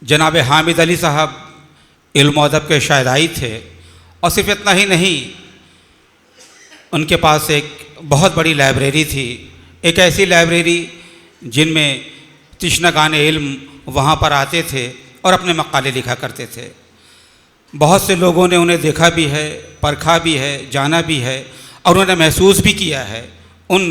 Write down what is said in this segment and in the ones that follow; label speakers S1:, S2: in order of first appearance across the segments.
S1: जनाब हामिद अली साहब इल्म व अदब के शायराई थे, और सिर्फ इतना ही नहीं, उनके पास एक बहुत बड़ी लाइब्रेरी थी। एक ऐसी लाइब्रेरी जिनमें तिश्नगान इल्म वहाँ पर आते थे और अपने मकाले लिखा करते थे। बहुत से लोगों ने उन्हें देखा भी है, परखा भी है, जाना भी है, और उन्होंने महसूस भी किया है। उन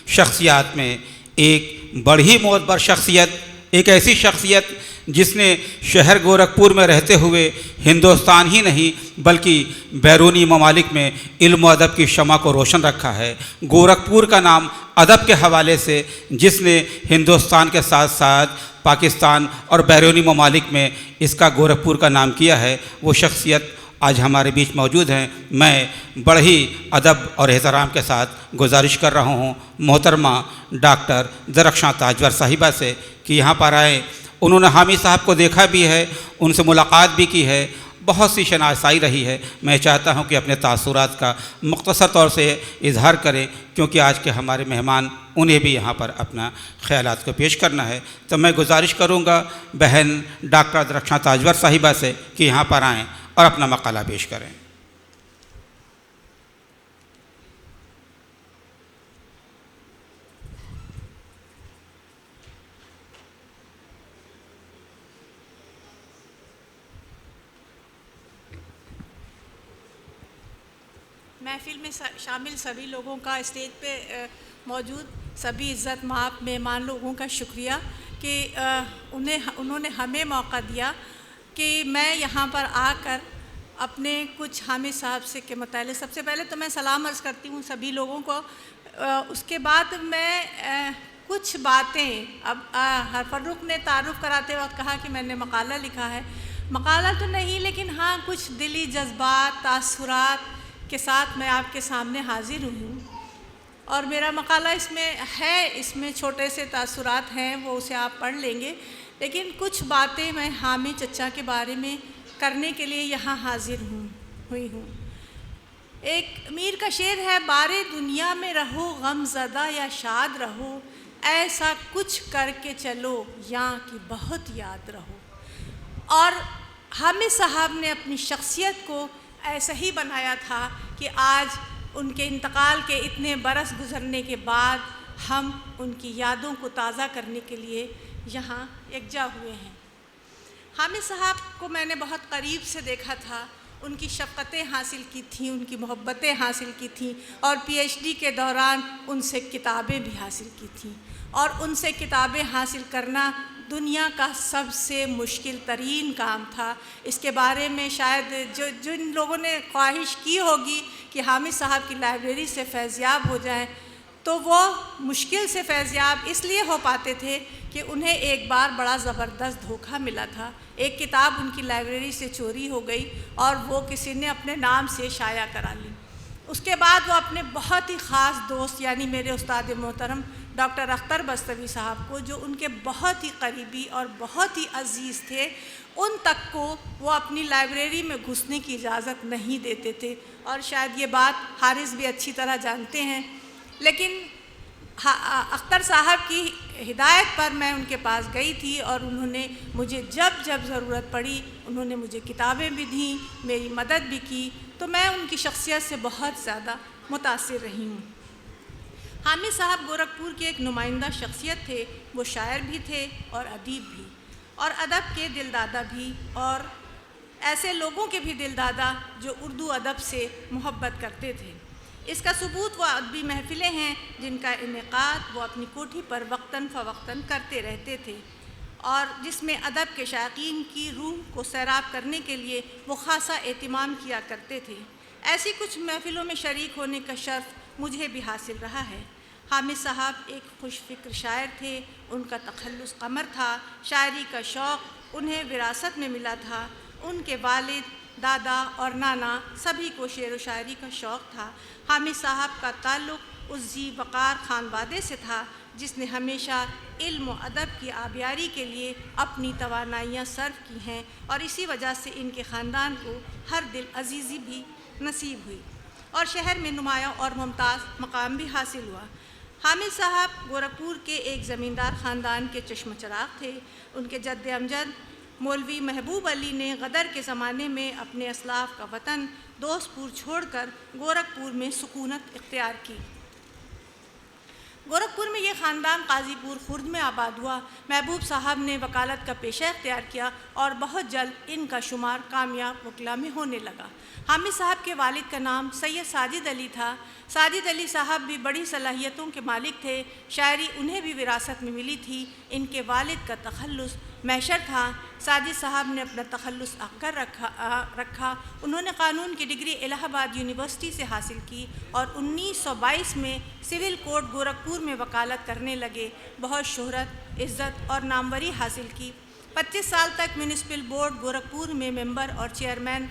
S1: शख्सियात में एक बड़ी मोतबर शख्सियत, एक ऐसी शख्सियत जिसने शहर गोरखपुर में रहते हुए हिंदुस्तान ही नहीं बल्कि बैरूनी ममालिक में इल्म व अदब की शमा को रोशन रखा है। गोरखपुर का नाम अदब के हवाले से जिसने हिंदुस्तान के साथ साथ पाकिस्तान और बैरूनी ममालिक में इसका गोरखपुर का नाम किया है, वो शख्सियत आज हमारे बीच मौजूद हैं। मैं बड़े ही अदब और एहतराम के साथ गुजारिश कर रहा हूँ मोहतरमा डॉक्टर ज़रख्शां ताजवर साहिबा से कि यहाँ पर आएँ। उन्होंने हामिद साहब को देखा भी है, उनसे मुलाकात भी की है, बहुत सी शनासाई रही है। मैं चाहता हूँ कि अपने तासुरात का मुख्तसर तौर से इजहार करें, क्योंकि आज के हमारे मेहमान, उन्हें भी यहाँ पर अपना ख्यालात को पेश करना है। तो मैं गुजारिश करूँगा बहन डॉक्टर ज़रख्शां ताजवर साहिबा से कि यहाँ पर आएँ और अपना मकाला पेश करें।
S2: महफिल में शामिल सभी लोगों का, स्टेज पे मौजूद सभी इज़्ज़त माप मेहमान लोगों का शुक्रिया कि उन्होंने हमें मौका दिया कि मैं यहाँ पर आकर अपने कुछ हामिद साहब से के मुतालिक, सबसे पहले तो मैं सलाम अर्ज़ करती हूँ सभी लोगों को। उसके बाद मैं कुछ बातें, अब फर्रुख ने तारुफ़ कराते वक्त कहा कि मैंने मकाला लिखा है। मकाला तो नहीं, लेकिन हाँ कुछ दिली जज्बात तासुरात के साथ मैं आपके सामने हाजिर हूँ। और मेरा मकाला इसमें है, इसमें छोटे से तासुरात हैं, वो उसे आप पढ़ लेंगे, लेकिन कुछ बातें मैं हामिद चचा के बारे में करने के लिए यहाँ हाजिर हुई हूँ। एक मीर का शेर है, बारे दुनिया में रहो गमज़दा या शाद रहो, ऐसा कुछ करके चलो यहाँ की बहुत याद रहो। और हामिद साहब ने अपनी शख्सियत को ऐसा ही बनाया था कि आज उनके इंतकाल के इतने बरस गुज़रने के बाद हम उनकी यादों को ताज़ा करने के लिए यहाँ एकजा हुए हैं। हामिद साहब को मैंने बहुत करीब से देखा था, उनकी शफ़क़तें हासिल की थीं, उनकी मोहब्बतें हासिल की थीं, और पीएचडी के दौरान उनसे किताबें भी हासिल की थीं। और उनसे किताबें हासिल करना दुनिया का सबसे मुश्किल तरीन काम था। इसके बारे में शायद जिन लोगों ने ख्वाहिश की होगी कि हामिद साहब की लाइब्रेरी से फैज़याब हो जाएं, तो वो मुश्किल से फैज़याब इसलिए हो पाते थे कि उन्हें एक बार बड़ा ज़बरदस्त धोखा मिला था। एक किताब उनकी लाइब्रेरी से चोरी हो गई और वो किसी ने अपने नाम से शाया करा ली। उसके बाद वो अपने बहुत ही ख़ास दोस्त, यानी मेरे उस्ताद मोहतरम डॉक्टर अख्तर बस्तवी साहब को, जो उनके बहुत ही करीबी और बहुत ही अज़ीज़ थे, उन तक को वो अपनी लाइब्रेरी में घुसने की इजाज़त नहीं देते थे। और शायद ये बात हारिस भी अच्छी तरह जानते हैं। लेकिन अख्तर साहब की हिदायत पर मैं उनके पास गई थी और उन्होंने मुझे जब जब ज़रूरत पड़ी उन्होंने मुझे किताबें भी दीं, मेरी मदद भी की। तो मैं उनकी शख्सियत से बहुत ज़्यादा मुतासिर रही हूँ। हामिद साहब गोरखपुर के एक नुमाइंदा शख्सियत थे। वो शायर भी थे और अदीब भी, और अदब के दिलदादा भी, और ऐसे लोगों के भी दिलदादा जो उर्दू अदब से मोहब्बत करते थे। इसका सबूत वो अदबी महफ़िलें हैं जिनका इनेकाद वो अपनी कोठी पर वक्तन फ़वक्तन करते रहते थे, और जिसमें अदब के शायकीन की रूह को सैराब करने के लिए वो ख़ासा एहतिमाम किया करते थे। ऐसी कुछ महफ़िलों में शरीक होने का शर्फ़ मुझे भी हासिल रहा है। हामिद साहब एक खुश फ़िक्र शायर थे, उनका तखल्लुस कमर था, शायरी का शौक़ उन्हें विरासत में मिला था। उनके वालिद, दादा और नाना सभी को शेर व शायरी का शौक़ था। हामिद साहब का ताल्लुक़ उस जी वक़ार ख़ानवादे से था जिसने हमेशा इल्म व अदब की आबियारी के लिए अपनी तवानाइयाँ सर्व की हैं, और इसी वजह से इनके ख़ानदान को हर दिल अजीज़ी भी नसीब हुई और शहर में नुमाया और मुमताज़ मकाम भी हासिल हुआ। हामिद साहब गोरखपुर के एक ज़मींदार ख़ानदान के चश्म चराग़ थे। उनके जद्द अमजद मौलवी महबूब अली ने गदर के ज़माने में अपने असलाफ का वतन दोस्तपुर छोड़कर गोरखपुर में सुकूनत इख्तियार की। गोरखपुर में ये ख़ानदान काजीपुर खुर्द में आबाद हुआ। महबूब साहब ने वकालत का पेशा इख्तियार किया और बहुत जल्द इनका शुमार कामयाब वकला में होने लगा। हामिद साहब के वालिद का नाम सैयद साजिद अली था। साजिद अली साहब भी बड़ी सलाहियतों के मालिक थे। शायरी उन्हें भी विरासत में मिली थी। इनके वालिद का तखल्लुस मैशर था। साजिद साहब ने अपना तखल्लुस अक्कर रखा। उन्होंने कानून की डिग्री इलाहाबाद यूनिवर्सिटी से हासिल की और 1922 में सिविल कोर्ट गोरखपुर में वकालत करने लगे। बहुत शोहरत, इज़्ज़त और नामवरी हासिल की। 25 साल तक म्यूनिसिपल बोर्ड गोरखपुर में मेंबर और चेयरमैन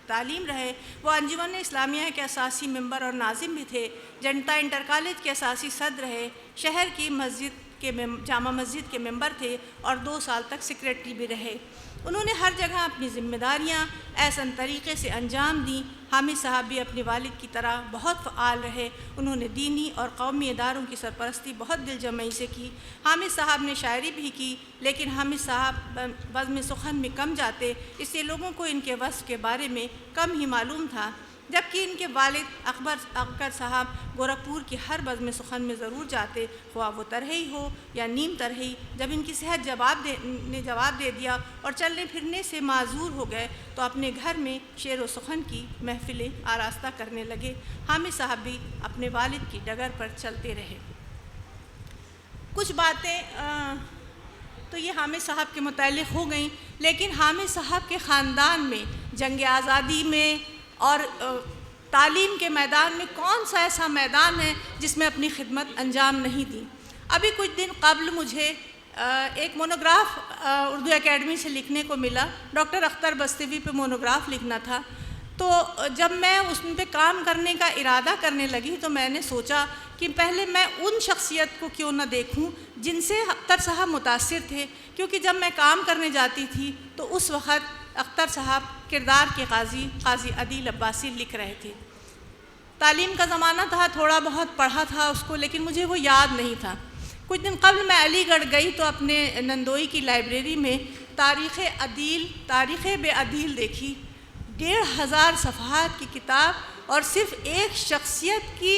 S2: तालीम रहे। वो अंजुमन इस्लामिया के असासी मेंबर और नाजिम भी थे। जनता इंटर कॉलेज के असासी सदर रहे। शहर की जामा मस्जिद के मेंबर थे और 2 साल तक सेक्रेटरी भी रहे। उन्होंने हर जगह अपनी जिम्मेदारियां ऐसन तरीक़े से अंजाम दी। हामिद साहब भी अपने वालिद की तरह बहुत फ़आल रहे। उन्होंने दीनी और कौमी इदारों की सरपरस्ती बहुत दिलजमई से की। हामिद साहब ने शायरी भी की, लेकिन हामिद साहब बज़्म सुखन में कम जाते, इसलिए लोगों को इनके वस्फ़ के बारे में कम ही मालूम था। जबकि इनके वालिद अकबर साहब गोरखपुर की हर बज़्म सुखन में ज़रूर जाते, ख्वाह वो तरही हो या नीम तरही। जब इनकी सेहत ने जवाब दे दिया और चलने फिरने से माजूर हो गए तो अपने घर में शेर व सुखन की महफिलें आरास्ता करने लगे। हामिद साहब भी अपने वालिद की डगर पर चलते रहे। कुछ बातें तो ये हामिद साहब के मुताल्लिक़ हो गई, लेकिन हामिद साहब के ख़ानदान में जंग आज़ादी में और तालीम के मैदान में कौन सा ऐसा मैदान है जिसमें अपनी खिदमत अंजाम नहीं दी। अभी कुछ दिन कबल मुझे एक मोनोग्राफ उर्दू एकेडमी से लिखने को मिला। डॉक्टर अख्तर बस्तीवी पे मोनोग्राफ लिखना था। तो जब मैं उसमें पे काम करने का इरादा करने लगी तो मैंने सोचा कि पहले मैं उन शख्सियत को क्यों ना देखूं जिनसे अख्तर साहब मुतासिर थे, क्योंकि जब मैं काम करने जाती थी तो उस वक़्त अख्तर साहब किरदार के काजी अदील अब्बासी लिख रहे थे। तालीम का ज़माना था, थोड़ा बहुत पढ़ा था उसको, लेकिन मुझे वो याद नहीं था। कुछ दिन कबल मैं अलीगढ़ गई तो अपने नंदोई की लाइब्रेरी में तारीख़ बे अदील देखी। 1500 सफ़हात की किताब और सिर्फ़ एक शख्सियत की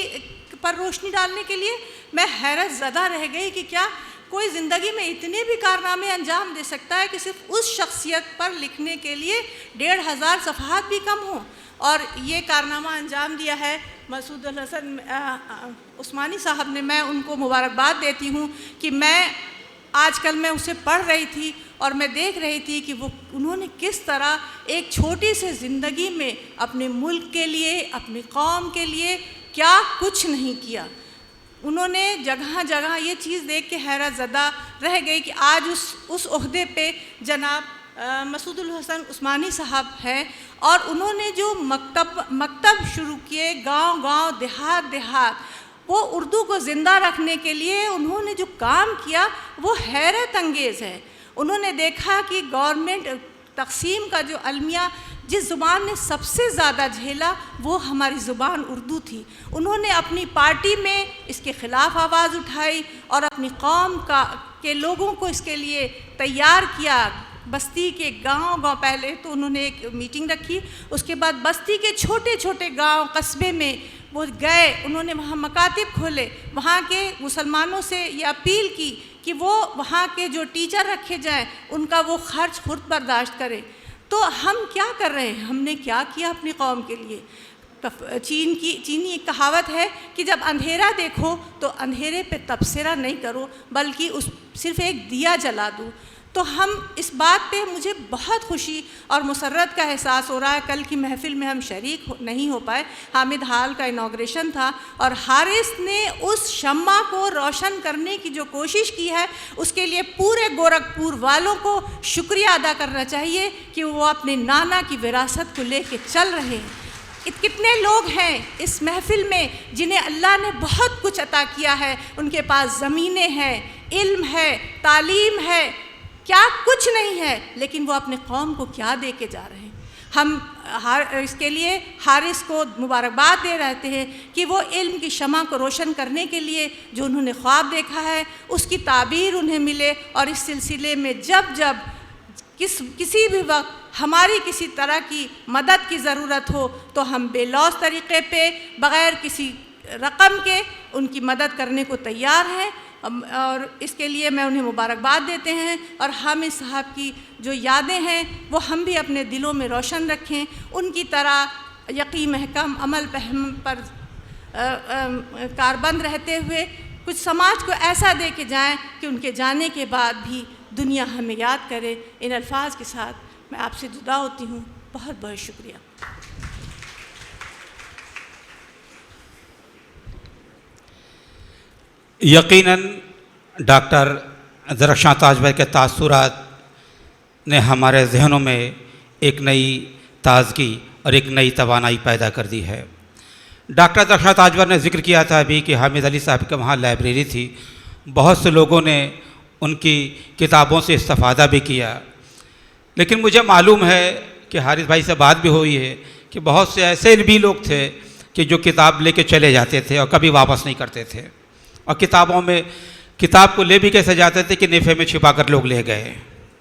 S2: पर रोशनी डालने के लिए मैं हैरत ज़दा रह गई कि क्या कोई ज़िंदगी में इतने भी कारनामे अंजाम दे सकता है कि सिर्फ उस शख्सियत पर लिखने के लिए 1500 सफ़हात भी कम हो। और ये कारनामा अंजाम दिया है मसूदुल हसन उस्मानी साहब ने। मैं उनको मुबारकबाद देती हूँ कि आजकल मैं उसे पढ़ रही थी और मैं देख रही थी कि उन्होंने किस तरह एक छोटी सी ज़िंदगी में अपने मुल्क के लिए, अपनी कौम के लिए क्या कुछ नहीं किया। उन्होंने जगह जगह ये चीज़ देख के हैरत ज़दा रह गई कि आज उस ओहदे पे जनाब मसूदुल हसन उस्मानी साहब हैं और उन्होंने जो मकतब शुरू किए गांव-गांव, देहात, वो उर्दू को ज़िंदा रखने के लिए उन्होंने जो काम किया वो हैरत अंगेज़ है। उन्होंने देखा कि गवर्नमेंट तकसीम का जो अलमिया जिस ज़ुबान ने सबसे ज़्यादा झेला वो हमारी ज़ुबान उर्दू थी। उन्होंने अपनी पार्टी में इसके ख़िलाफ़ आवाज़ उठाई और अपनी कौम के लोगों को इसके लिए तैयार किया। बस्ती के गांव पहले तो उन्होंने एक मीटिंग रखी, उसके बाद बस्ती के छोटे छोटे गांव कस्बे में वो गए, उन्होंने वहाँ मकातिब खोले, वहाँ के मुसलमानों से ये अपील की कि वो वहाँ के जो टीचर रखे जाएं उनका वो खर्च खुद बर्दाश्त करें। तो हम क्या कर रहे हैं, हमने क्या किया अपनी कौम के लिए। चीनी एक कहावत है कि जब अंधेरा देखो तो अंधेरे पे तबसरा नहीं करो बल्कि सिर्फ़ एक दिया जला दो। तो हम इस बात पे मुझे बहुत खुशी और मुसर्रत का एहसास हो रहा है। कल की महफ़िल में हम शरीक नहीं हो पाए। हामिद हाल का इनाग्रेशन था और हारिस ने उस शम्मा को रोशन करने की जो कोशिश की है उसके लिए पूरे गोरखपुर वालों को शुक्रिया अदा करना चाहिए कि वो अपने नाना की विरासत को लेके चल रहे हैं। कितने लोग हैं इस महफ़िल में जिन्हें अल्लाह ने बहुत कुछ अता किया है, उनके पास ज़मीनें हैं, इल्म है, तालीम है, क्या कुछ नहीं है, लेकिन वो अपने कौम को क्या दे के जा रहे हैं। हम इसके लिए हारिस को मुबारकबाद दे रहते हैं कि वो इल्म की शमा को रोशन करने के लिए जो उन्होंने ख्वाब देखा है उसकी ताबीर उन्हें मिले। और इस सिलसिले में जब जब किसी भी वक्त हमारी किसी तरह की मदद की ज़रूरत हो तो हम बेलौस तरीक़े पे बग़ैर किसी रकम के उनकी मदद करने को तैयार हैं। और इसके लिए मैं उन्हें मुबारकबाद देते हैं। और हामिद साहब की जो यादें हैं वो हम भी अपने दिलों में रोशन रखें, उनकी तरह यकीन महकम अमल फहम पर कारबंद रहते हुए कुछ समाज को ऐसा दे के जाएँ कि उनके जाने के बाद भी दुनिया हमें याद करे। इन अल्फाज के साथ मैं आपसे जुदा होती हूँ। बहुत बहुत शुक्रिया।
S1: यकीनन डॉक्टर ज़रख़शां ताजवर के तासुरात ने हमारे जहनों में एक नई ताज़गी और एक नई तवानाई पैदा कर दी है। डॉक्टर ज़रख़शां ताजवर ने ज़िक्र किया था अभी कि हामिद अली साहब के वहाँ लाइब्रेरी थी, बहुत से लोगों ने उनकी किताबों से इस्तेफ़ादा भी किया। लेकिन मुझे मालूम है कि हारिस भाई से बात भी हुई है कि बहुत से ऐसे भी लोग थे कि जो किताब लेके चले जाते थे और कभी वापस नहीं करते थे, और किताबों में किताब को ले भी कैसे जाते थे कि नेफे में छिपा कर लोग ले गए।